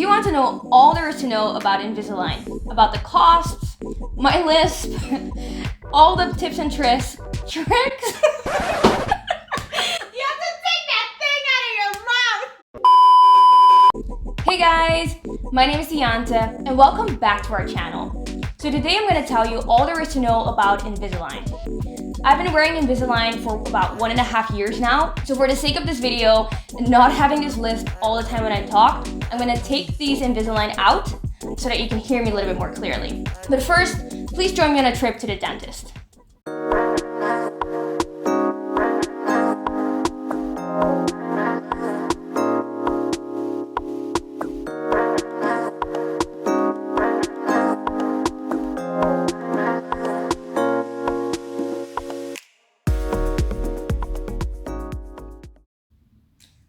Do you want to know all there is to know about Invisalign? About the costs, my lisp, all the tips and tricks? You have to take that thing out of your mouth! Hey guys, my name is Dianta and welcome back to our channel. So today I'm going to tell you all there is to know about Invisalign. I've been wearing Invisalign for about 1.5 years now, so for the sake of this video, and not having this lisp all the time when I talk, I'm going to take these Invisalign out so that you can hear me a little bit more clearly. But first, please join me on a trip to the dentist.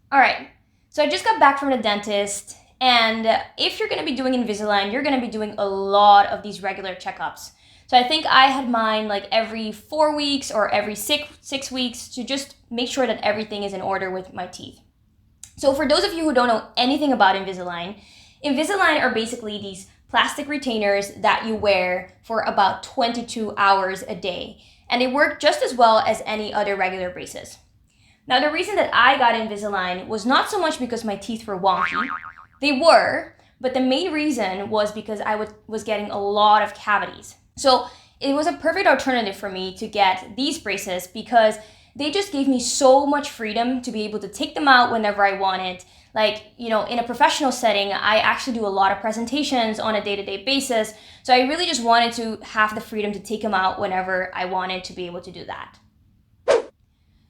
Alright, so I just got back from the dentist, and if you're going to be doing Invisalign, you're going to be doing a lot of these regular checkups. So I think I had mine like every 4 weeks or every six weeks to just make sure that everything is in order with my teeth. So for those of you who don't know anything about Invisalign, Invisalign are basically these plastic retainers that you wear for about 22 hours a day, and they work just as well as any other regular braces. Now, the reason that I got Invisalign was not so much because my teeth were wonky. They were, but the main reason was because I was getting a lot of cavities. So it was a perfect alternative for me to get these braces because they just gave me so much freedom to be able to take them out whenever I wanted. Like, you know, in a professional setting, I actually do a lot of presentations on a day-to-day basis. So I really just wanted to have the freedom to take them out whenever I wanted to be able to do that.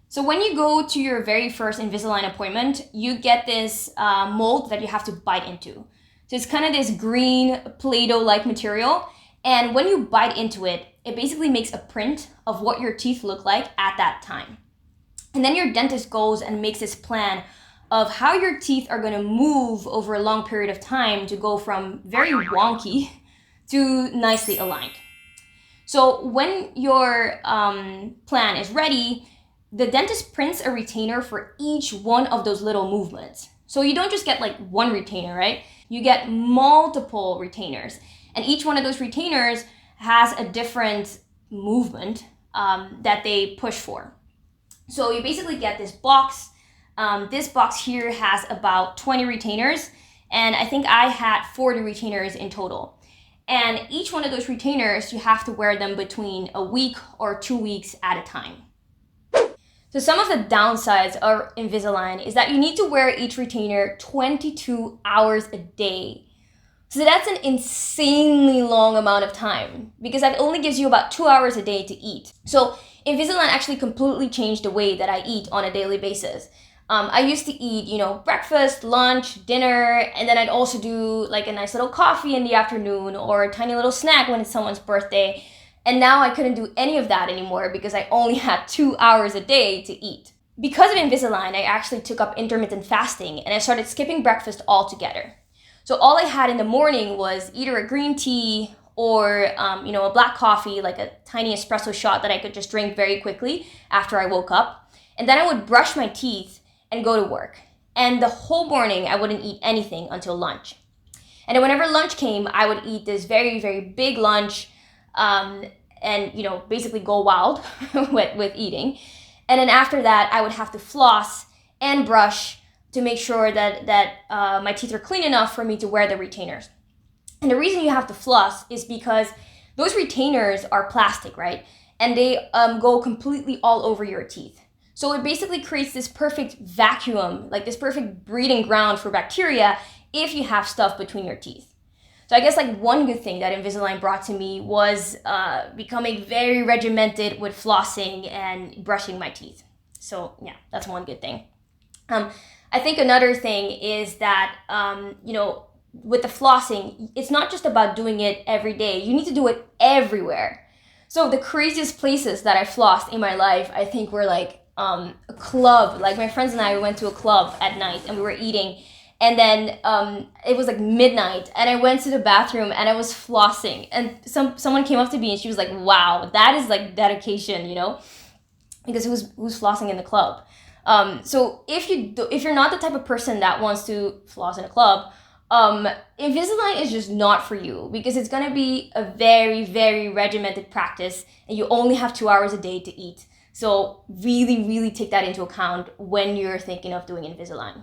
So when you go to your very first Invisalign appointment, you get this mold that you have to bite into. So it's kind of this green Play-Doh-like material. And when you bite into it, it basically makes a print of what your teeth look like at that time. And then your dentist goes and makes this plan of how your teeth are going to move over a long period of time to go from very wonky to nicely aligned. So when your plan is ready, the dentist prints a retainer for each one of those little movements. So you don't just get like one retainer, right? You get multiple retainers. And each one of those retainers has a different movement that they push for. So you basically get this box. This box here has about 20 retainers. And I think I had 40 retainers in total. And each one of those retainers, you have to wear them between a week or 2 weeks at a time. So some of the downsides of Invisalign is that you need to wear each retainer 22 hours a day. So that's an insanely long amount of time because that only gives you about 2 hours a day to eat. So Invisalign actually completely changed the way that I eat on a daily basis. I used to eat, breakfast, lunch, dinner, and then I'd also do like a nice little coffee in the afternoon or a tiny little snack when it's someone's birthday. And now I couldn't do any of that anymore because I only had 2 hours a day to eat. Because of Invisalign, I actually took up intermittent fasting and I started skipping breakfast altogether. So all I had in the morning was either a green tea or a black coffee, like a tiny espresso shot that I could just drink very quickly after I woke up. And then I would brush my teeth and go to work. And the whole morning I wouldn't eat anything until lunch. And then whenever lunch came, I would eat this very, very big lunch and basically go wild with eating. And then after that, I would have to floss and brush to make sure that my teeth are clean enough for me to wear the retainers. And the reason you have to floss is because those retainers are plastic, right? And they go completely all over your teeth. So it basically creates this perfect vacuum, like this perfect breeding ground for bacteria if you have stuff between your teeth. So I guess like one good thing that Invisalign brought to me was becoming very regimented with flossing and brushing my teeth. So yeah, that's one good thing. I think another thing is that, with the flossing, it's not just about doing it every day. You need to do it everywhere. So the craziest places that I flossed in my life, I think were like a club. Like my friends and I, we went to a club at night and we were eating. And then it was like midnight and I went to the bathroom and I was flossing and someone came up to me and she was like, wow, that is like dedication, because who's flossing in the club. So if you're not the type of person that wants to floss in a club, Invisalign is just not for you because it's going to be a very, very regimented practice and you only have 2 hours a day to eat. So really, really take that into account when you're thinking of doing Invisalign.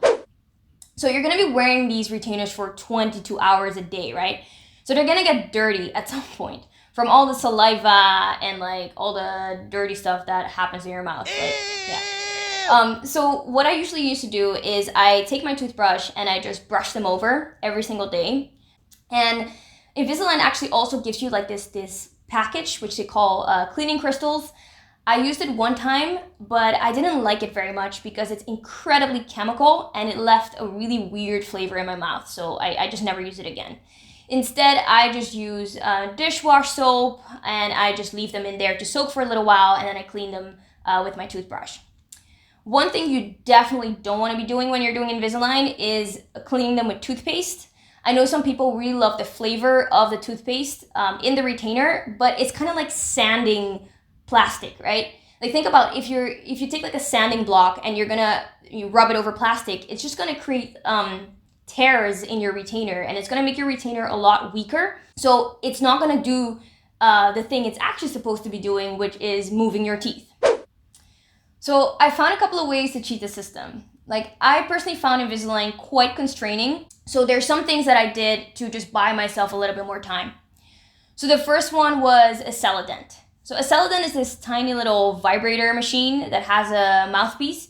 So you're going to be wearing these retainers for 22 hours a day, right? So they're going to get dirty at some point from all the saliva and like all the dirty stuff that happens in your mouth. Like, yeah. So what I usually used to do is I take my toothbrush and I just brush them over every single day. And Invisalign actually also gives you like this package, which they call cleaning crystals. I used it one time, but I didn't like it very much because it's incredibly chemical and it left a really weird flavor in my mouth. So I just never used it again. Instead, I just use dishwash soap and I just leave them in there to soak for a little while and then I clean them with my toothbrush. One thing you definitely don't want to be doing when you're doing Invisalign is cleaning them with toothpaste. I know some people really love the flavor of the toothpaste in the retainer, but it's kind of like sanding plastic, right? Like think about if you take like a sanding block and you rub it over plastic, it's just gonna create tears in your retainer and it's gonna make your retainer a lot weaker. So it's not gonna do the thing it's actually supposed to be doing, which is moving your teeth. So I found a couple of ways to cheat the system. Like I personally found Invisalign quite constraining. So there's some things that I did to just buy myself a little bit more time. So the first one was a Celadent. So a Celadent is this tiny little vibrator machine that has a mouthpiece.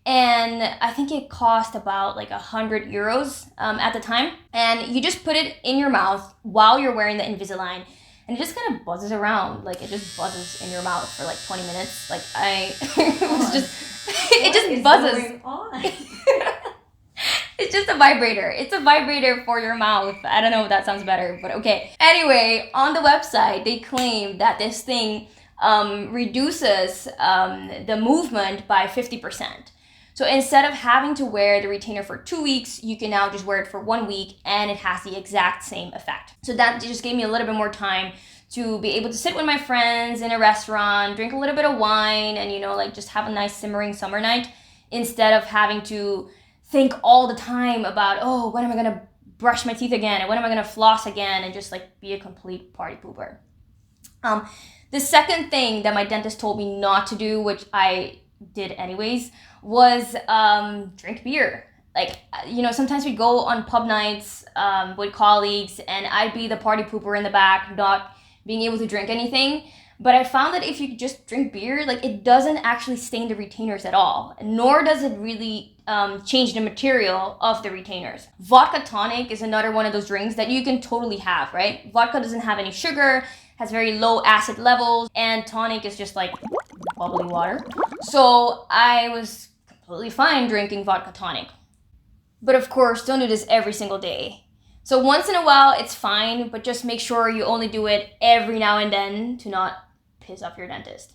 And I think it cost about like 100 euros at the time. And you just put it in your mouth while you're wearing the Invisalign. And it just kind of buzzes around. Like it just buzzes in your mouth for like 20 minutes. Like it just buzzes. It's just a vibrator. It's a vibrator for your mouth. I don't know if that sounds better, but okay. Anyway, on the website, they claim that this thing reduces the movement by 50%. So instead of having to wear the retainer for 2 weeks, you can now just wear it for 1 week and it has the exact same effect. So that just gave me a little bit more time to be able to sit with my friends in a restaurant, drink a little bit of wine and, like just have a nice simmering summer night instead of having to think all the time about, oh, when am I going to brush my teeth again? And when am I going to floss again? And just like be a complete party pooper. The second thing that my dentist told me not to do, which I did anyways, was drink beer. Like, sometimes we go on pub nights with colleagues and I'd be the party pooper in the back, not being able to drink anything. But I found that if you just drink beer, like it doesn't actually stain the retainers at all, nor does it really change the material of the retainers. Vodka tonic is another one of those drinks that you can totally have, right? Vodka doesn't have any sugar, has very low acid levels, and tonic is just like bubbly water. So I was completely fine drinking vodka tonic. But of course, don't do this every single day. So once in a while, it's fine, but just make sure you only do it every now and then to not piss off your dentist.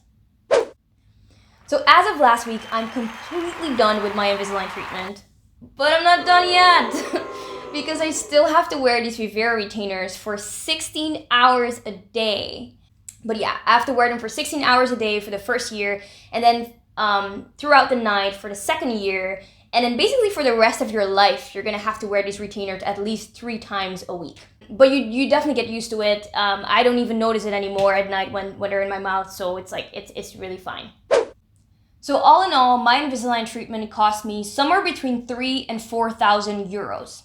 So as of last week, I'm completely done with my Invisalign treatment, but I'm not done yet because I still have to wear these Vivera retainers for 16 hours a day. But yeah, I have to wear them for 16 hours a day for the first year and then throughout the night for the second year. And then basically for the rest of your life, you're going to have to wear these retainers at least 3 times a week. But you definitely get used to it. I don't even notice it anymore at night when they're in my mouth. So it's like, it's really fine. So all in all, my Invisalign treatment cost me somewhere between 3,000 and 4,000 euros.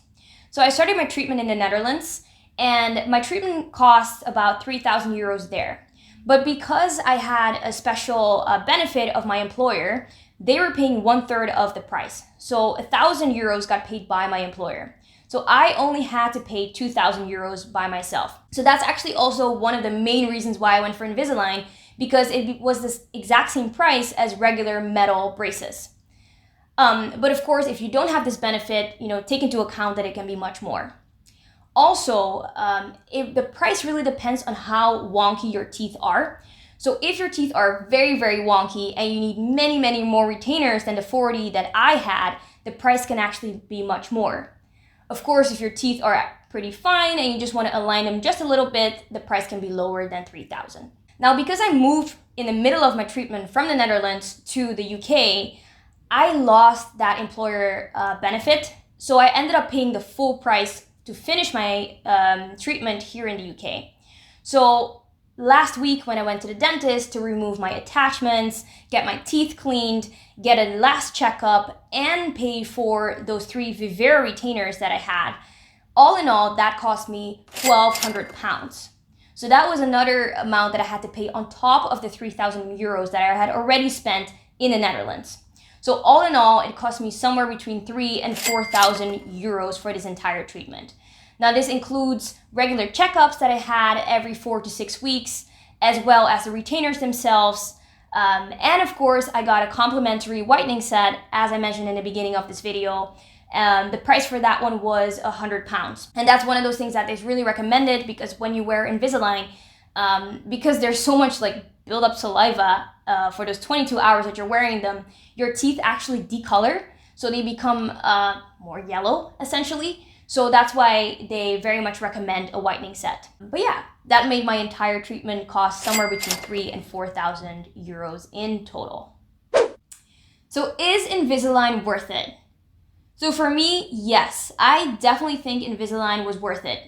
So I started my treatment in the Netherlands and my treatment cost about 3,000 euros there. But because I had a special benefit of my employer, they were paying 1/3 of the price. So 1,000 euros got paid by my employer. So I only had to pay 2,000 euros by myself. So that's actually also one of the main reasons why I went for Invisalign, because it was this exact same price as regular metal braces. But of course, if you don't have this benefit, take into account that it can be much more. Also, the price really depends on how wonky your teeth are. So if your teeth are very, very wonky and you need many, many more retainers than the 40 that I had, the price can actually be much more. Of course, if your teeth are pretty fine and you just want to align them just a little bit, the price can be lower than 3,000. Now, because I moved in the middle of my treatment from the Netherlands to the UK, I lost that employer benefit. So I ended up paying the full price to finish my treatment here in the UK. So last week when I went to the dentist to remove my attachments, get my teeth cleaned, get a last checkup, and pay for those 3 Vivera retainers that I had, all in all, that cost me £1,200. So that was another amount that I had to pay on top of the 3,000 euros that I had already spent in the Netherlands. So all in all, it cost me somewhere between 3,000 and 4,000 euros for this entire treatment. Now this includes regular checkups that I had every 4 to 6 weeks, as well as the retainers themselves. And of course, I got a complimentary whitening set, as I mentioned in the beginning of this video. The price for that one was £100. And that's one of those things that is really recommended, because when you wear Invisalign, because there's so much like build up saliva for those 22 hours that you're wearing them, your teeth actually decolor. So they become more yellow essentially. So that's why they very much recommend a whitening set. But yeah, that made my entire treatment cost somewhere between 3,000 and 4,000 euros in total. So is Invisalign worth it? So for me, yes, I definitely think Invisalign was worth it.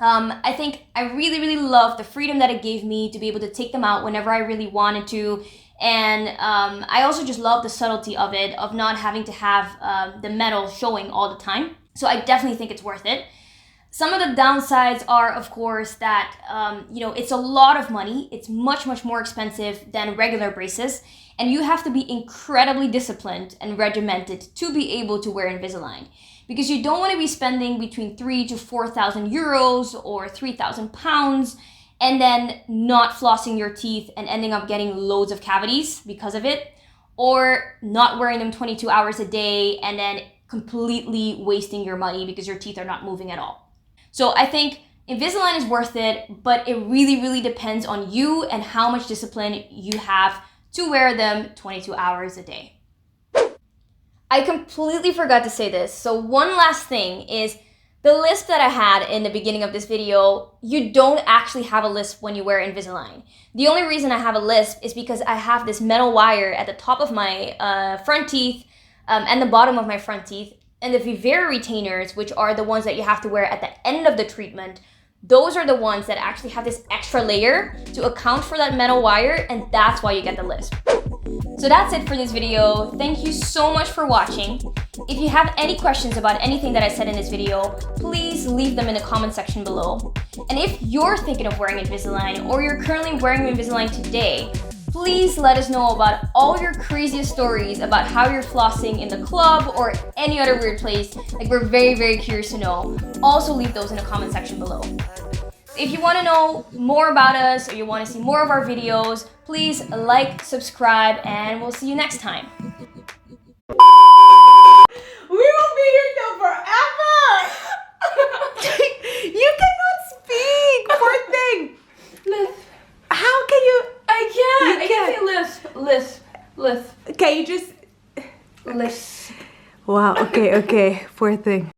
I think I really, really love the freedom that it gave me to be able to take them out whenever I really wanted to. And I also just love the subtlety of it, of not having to have the metal showing all the time. So I definitely think it's worth it. Some of the downsides are, of course, that it's a lot of money. It's much, much more expensive than regular braces. And you have to be incredibly disciplined and regimented to be able to wear Invisalign. Because you don't want to be spending between 3,000 to 4,000 euros or 3,000 pounds and then not flossing your teeth and ending up getting loads of cavities because of it, or not wearing them 22 hours a day and then completely wasting your money because your teeth are not moving at all. So I think Invisalign is worth it, but it really, really depends on you and how much discipline you have to wear them 22 hours a day. I completely forgot to say this. So one last thing is the lisp that I had in the beginning of this video, you don't actually have a lisp when you wear Invisalign. The only reason I have a lisp is because I have this metal wire at the top of my front teeth and the bottom of my front teeth. And the Vivera retainers, which are the ones that you have to wear at the end of the treatment, those are the ones that actually have this extra layer to account for that metal wire, and that's why you get the lisp. So that's it for this video. Thank you so much for watching. If you have any questions about anything that I said in this video, please leave them in the comment section below. And if you're thinking of wearing Invisalign or you're currently wearing Invisalign today, please let us know about all your craziest stories about how you're flossing in the club or any other weird place. Like, we're very, very curious to know. Also leave those in the comment section below. If you want to know more about us or you want to see more of our videos, please like, subscribe, and we'll see you next time. We will be here till forever! You cannot speak! Poor thing! Lisp. How can you... I can say lisp. Lisp. Lisp. Can you just... Lisp. Wow, okay, poor thing.